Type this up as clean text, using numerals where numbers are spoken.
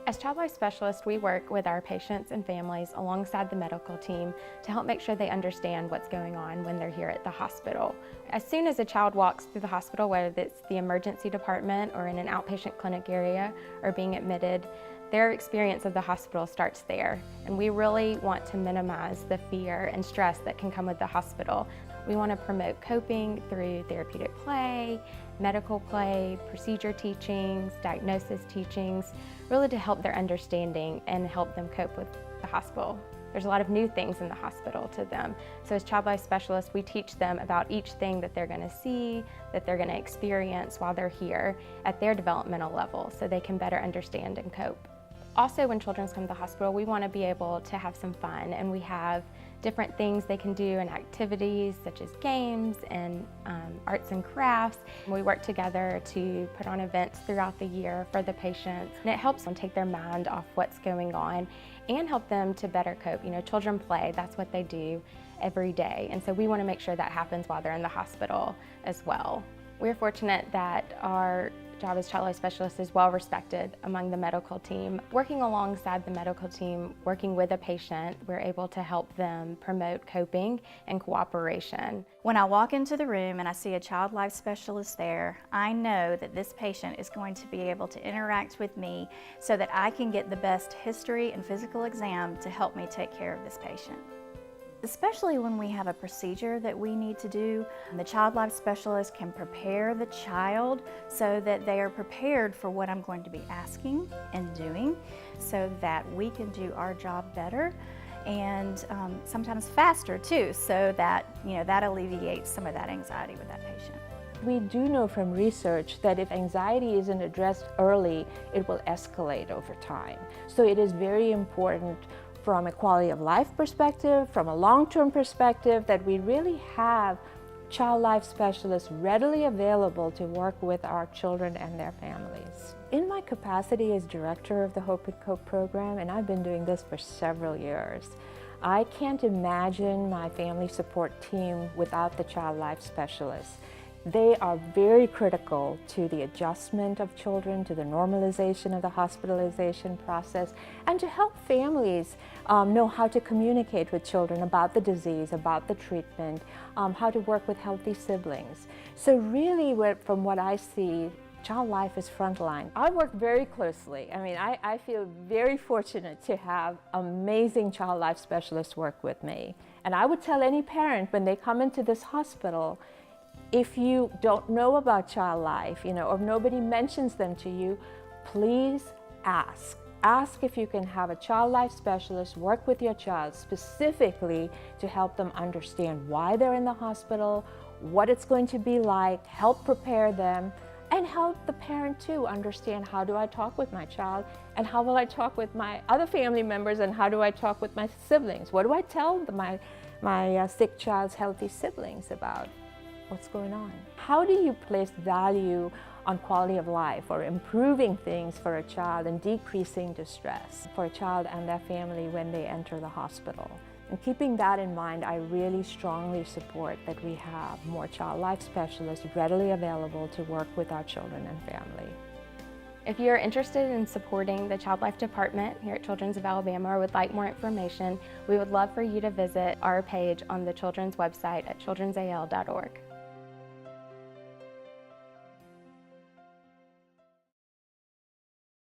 As child life specialists, we work with our patients and families alongside the medical team to help make sure they understand what's going on when they're here at the hospital. As soon as a child walks through the hospital, whether it's the emergency department or in an outpatient clinic area or being admitted, their experience of the hospital starts there. And we really want to minimize the fear and stress that can come with the hospital. We want to promote coping through therapeutic play, medical play, procedure teachings, diagnosis teachings, really to help their understanding and help them cope with the hospital. There's a lot of new things in the hospital to them. So as child life specialists, we teach them about each thing that they're going to see, that they're going to experience while they're here at their developmental level so they can better understand and cope. Also, when children come to the hospital, we want to be able to have some fun, and we have different things they can do and activities such as games and arts and crafts. We work together to put on events throughout the year for the patients, and it helps them take their mind off what's going on and help them to better cope. You know, children play, that's what they do every day, and so we want to make sure that happens while they're in the hospital as well. We're fortunate that our job as child life specialist is well respected among the medical team. Working alongside the medical team, working with a patient, we're able to help them promote coping and cooperation. When I walk into the room and I see a child life specialist there, I know that this patient is going to be able to interact with me so that I can get the best history and physical exam to help me take care of this patient. Especially when we have a procedure that we need to do, the child life specialist can prepare the child so that they are prepared for what I'm going to be asking and doing so that we can do our job better and sometimes faster too, so that, that alleviates some of that anxiety with that patient. We do know from research that if anxiety isn't addressed early, it will escalate over time. So it is very important from a quality of life perspective, from a long-term perspective, that we really have child life specialists readily available to work with our children and their families. In my capacity as director of the Hope and Cope program, and I've been doing this for several years, I can't imagine my family support team without the child life specialists. They are very critical to the adjustment of children, to the normalization of the hospitalization process, and to help families know how to communicate with children about the disease, about the treatment, how to work with healthy siblings. So really, from what I see, child life is frontline. I work very closely. I mean, I feel very fortunate to have amazing child life specialists work with me. And I would tell any parent when they come into this hospital, if you don't know about child life, or nobody mentions them to you, please ask. Ask if you can have a child life specialist work with your child specifically to help them understand why they're in the hospital, what it's going to be like, help prepare them, and help the parent too understand, how do I talk with my child, and how will I talk with my other family members, and how do I talk with my siblings? What do I tell my sick child's healthy siblings about what's going on? How do you place value on quality of life or improving things for a child and decreasing distress for a child and their family when they enter the hospital? And keeping that in mind, I really strongly support that we have more child life specialists readily available to work with our children and family. If you're interested in supporting the Child Life Department here at Children's of Alabama or would like more information, we would love for you to visit our page on the Children's website at childrensal.org.